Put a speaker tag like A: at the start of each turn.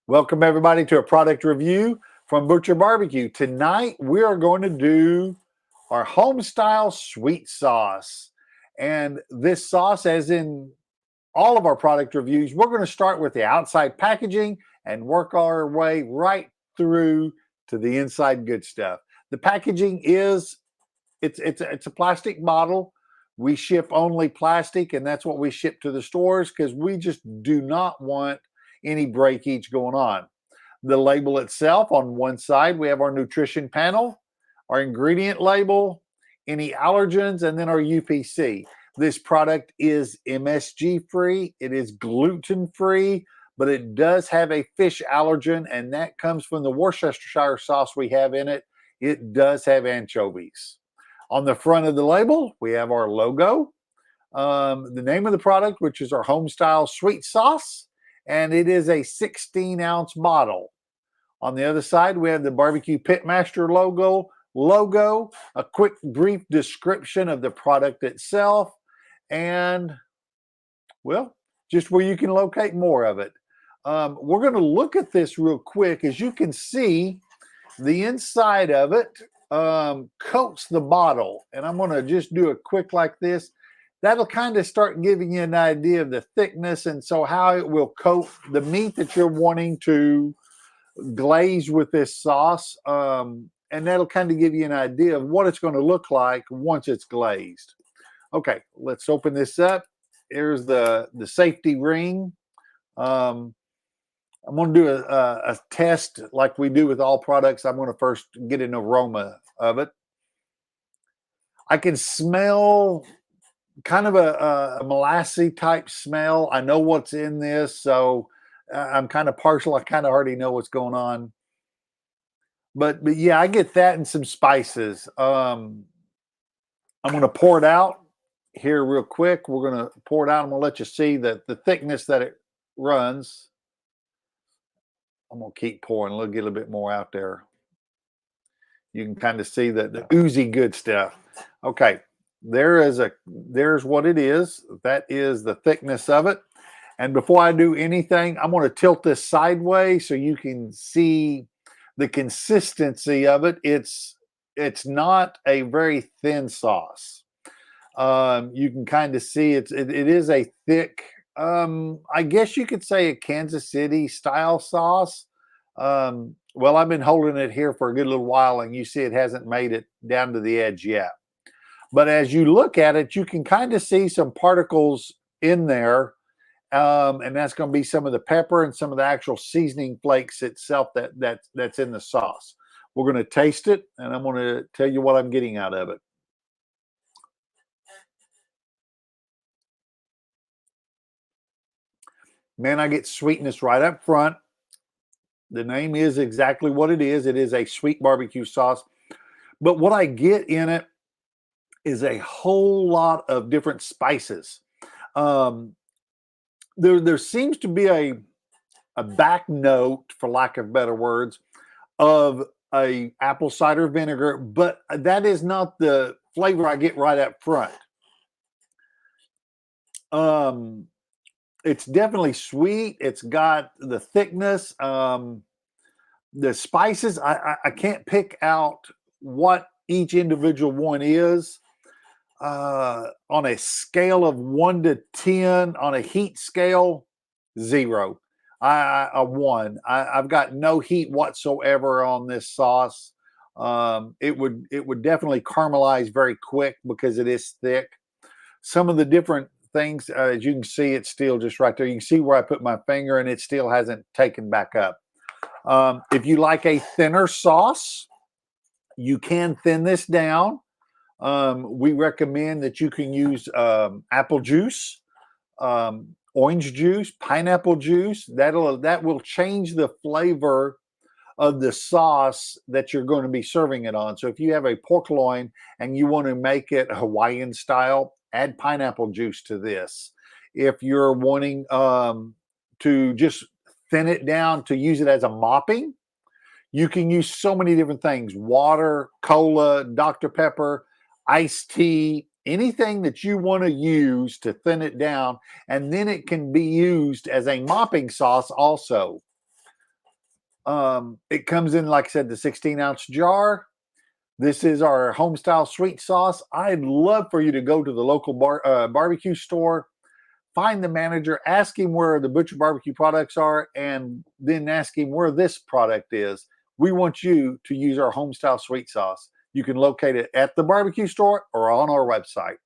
A: Welcome everybody to a product review from Butcher Barbecue. Tonight we are going to do our HomeStyle Sweet Sauce. And this sauce, as in all of our product reviews, we're going to start with the outside packaging and work our way right through to the inside good stuff. The packaging is, it's a plastic bottle. We ship only plastic, and that's what we ship to the stores because we just do not want any breakage going on. The label itself, on one side, we have our nutrition panel, our ingredient label, any allergens, and then our UPC. This product is MSG free, it is gluten free, but it does have a fish allergen, and that comes from the Worcestershire sauce we have in it. It does have anchovies. On the front of the label, we have our logo, the name of the product, which is our HomeStyle Sweet Sauce, and it is a 16-ounce bottle. On the other side, we have the Barbecue Pitmaster logo, a quick brief description of the product itself, and, well, just where you can locate more of it. We're going to look at this real quick. As you can see, the inside of it coats the bottle, and I'm going to just do a quick like this. That'll kind of start giving you an idea of the thickness, and so how it will coat the meat that you're wanting to glaze with this sauce, and that'll kind of give you an idea of what it's going to look like once it's glazed. Okay, let's open this up. Here's the safety ring. I'm going to do a test like we do with all products. I'm going to first get an aroma of it. I can smell kind of a molassy type smell. I know what's in this, so I'm kind of partial. I kind of already know what's going on. But yeah, I get that and some spices. I'm going to pour it out here real quick. We're going to pour it out. I'm going to let you see the thickness that it runs. I'm going to keep pouring. Get a little bit more out there. You can kind of see the oozy good stuff. Okay. There's what it is. That is the thickness of it. And before I do anything, I'm going to tilt this sideways so you can see the consistency of it. It's not a very thin sauce. You can kind of see it is a thick, I guess you could say a Kansas City style sauce. Well, I've been holding it here for a good little while, and you see it hasn't made it down to the edge yet. But as you look at it, you can kind of see some particles in there, and that's going to be some of the pepper and some of the actual seasoning flakes itself that's in the sauce. We're going to taste it, and I'm going to tell you what I'm getting out of it. Man, I get sweetness right up front. The name is exactly what it is. It is a sweet barbecue sauce. But what I get in it is a whole lot of different spices. There seems to be a back note, for lack of better words, of a apple cider vinegar, but that is not the flavor I get right up front. It's definitely sweet. It's got the thickness. The spices, I can't pick out what each individual one is. On a scale of 1 to 10, on a heat scale, 0. A 1. I've got no heat whatsoever on this sauce. It would definitely caramelize very quick because it is thick. Some of the different things, as you can see, it's still just right there. You can see where I put my finger, and it still hasn't taken back up. If you like a thinner sauce, you can thin this down. We recommend that you can use apple juice, orange juice, pineapple juice. That will change the flavor of the sauce that you're going to be serving it on. So if you have a pork loin and you want to make it Hawaiian style, add pineapple juice to this. If you're wanting to just thin it down to use it as a mopping, You can use so many different things: water, cola, Dr. Pepper, iced tea, anything that you want to use to thin it down. And then it can be used as a mopping sauce also. It comes in, like I said, the 16-ounce jar. This is our HomeStyle Sweet Sauce. I'd love for you to go to the local barbecue store, find the manager, ask him where the Butcher Barbecue products are, and then ask him where this product is. We want you to use our HomeStyle Sweet Sauce. You can locate it at the barbecue store or on our website.